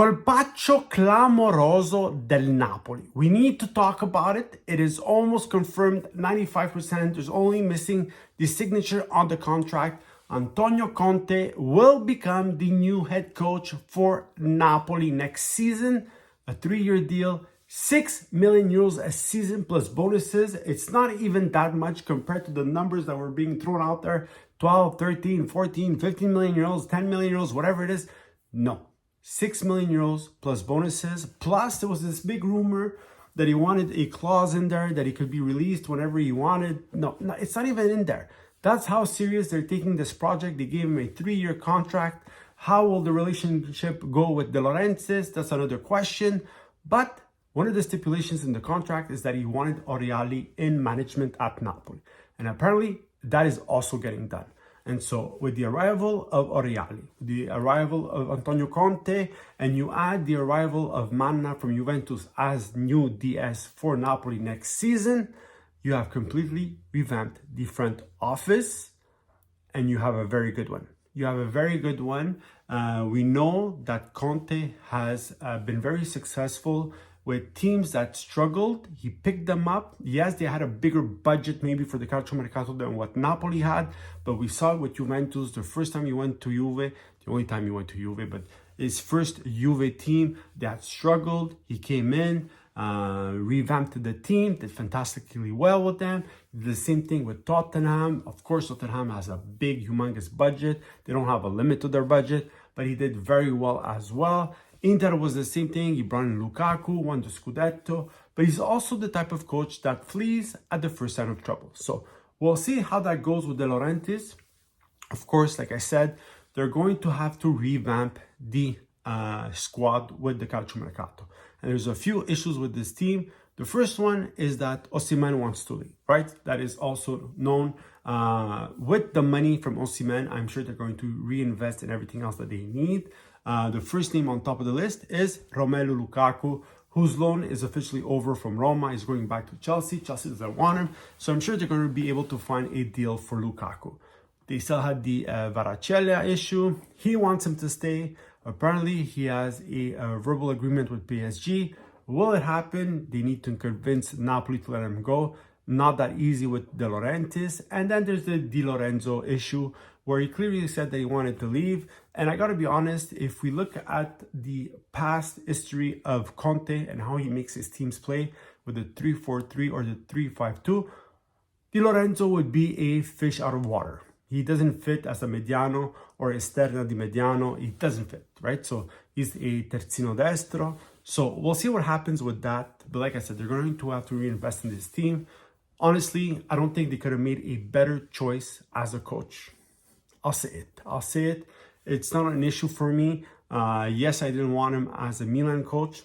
Colpaccio clamoroso del Napoli. We need to talk about it. It is almost confirmed, 95%. There's only missing the signature on the contract. Antonio Conte will become the new head coach for Napoli next season. A 3-year deal, 6 million euros a season plus bonuses. It's not even that much compared to the numbers that were being thrown out there. 12, 13, 14, 15 million euros, 10 million euros, whatever it is. No. 6 million euros plus bonuses. Plus, there was this big rumor that he wanted a clause in there that he could be released whenever he wanted. No, it's not even in there. That's how serious they're taking this project. They gave him a 3-year contract. How will the relationship go with De Laurentiis? That's another question. But one of the stipulations in the contract is that he wanted Oriali in management at Napoli. And apparently, that is also getting done. And so with the arrival of Oriali, the arrival of Antonio Conte, and you add the arrival of Manna from Juventus as new DS for Napoli next season, you have completely revamped the front office, and you have a very good one. You have a very good one. We know that Conte has been very successful with teams that struggled. He picked them up. Yes, they had a bigger budget maybe for the calcio mercato than what Napoli had, but we saw it with Juventus. The first time he went to Juve, the only time he went to Juve, but his first Juve team that struggled, he came in, revamped the team, did fantastically well with them. The same thing with Tottenham. Of course, Tottenham has a big, humongous budget. They don't have a limit to their budget, but he did very well as well. Inter was the same thing. He brought in Lukaku, won the Scudetto, but he's also the type of coach that flees at the first sign of trouble. So we'll see how that goes with De Laurentiis. Of course, like I said, they're going to have to revamp the squad with the calcio mercato. And there's a few issues with this team. The first one is that Osimhen wants to leave, right? That is also known. With the money from Osimhen, I'm sure they're going to reinvest in everything else that they need. The first name on top of the list is Romelu Lukaku, whose loan is officially over from Roma. He's going back to Chelsea. Chelsea doesn't want him. So I'm sure they're going to be able to find a deal for Lukaku. They still had the Varacella issue. He wants him to stay. Apparently, he has a verbal agreement with PSG. Will it happen? They need to convince Napoli to let him go. Not that easy with De Laurentiis. And then there's the Di Lorenzo issue, where he clearly said that he wanted to leave. And I got to be honest, if we look at the past history of Conte and how he makes his teams play with the 3-4-3 or the 3-5-2, Di Lorenzo would be a fish out of water. He doesn't fit as a mediano or esterna di mediano. He doesn't fit, right? So he's a terzino destro. So we'll see what happens with that. But like I said, they're going to have to reinvest in this team. Honestly, I don't think they could have made a better choice as a coach. I'll say it. It's not an issue for me. Yes, I didn't want him as a Milan coach.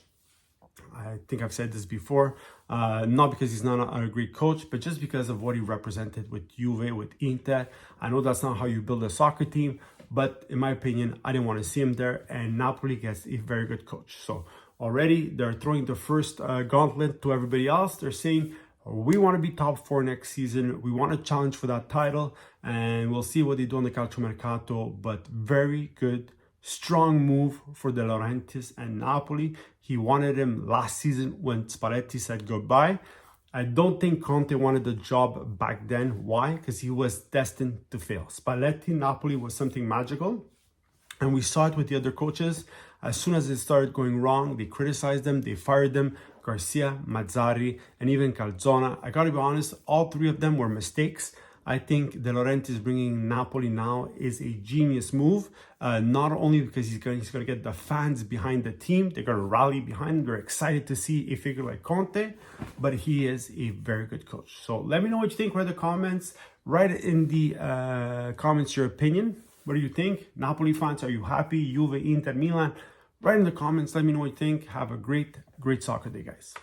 I think I've said this before. Not because he's not a great coach, but just because of what he represented with Juve, with Inter. I know that's not how you build a soccer team, but in my opinion, I didn't want to see him there. And Napoli gets a very good coach. So already they're throwing the first gauntlet to everybody else. They're saying, we want to be top 4 next season. We want to challenge for that title, and we'll see what they do on the calcio mercato. But very good, strong move for De Laurentiis and Napoli. He wanted him last season when Spalletti said goodbye. I don't think Conte wanted the job back then. Why? Because he was destined to fail. Spalletti, Napoli was something magical. And we saw it with the other coaches. As soon as it started going wrong, they criticized them, they fired them. Garcia, Mazzarri, and even Calzona. I gotta be honest, all 3 of them were mistakes. I think De Laurentiis bringing Napoli now is a genius move. Not only because he's gonna get the fans behind the team, they're gonna rally behind him. They're excited to see a figure like Conte, but he is a very good coach. So let me know what you think. Write in the comments. Write in the comments your opinion. What do you think? Napoli fans, are you happy? Juve, Inter, Milan? Write in the comments. Let me know what you think. Have a great soccer day, guys.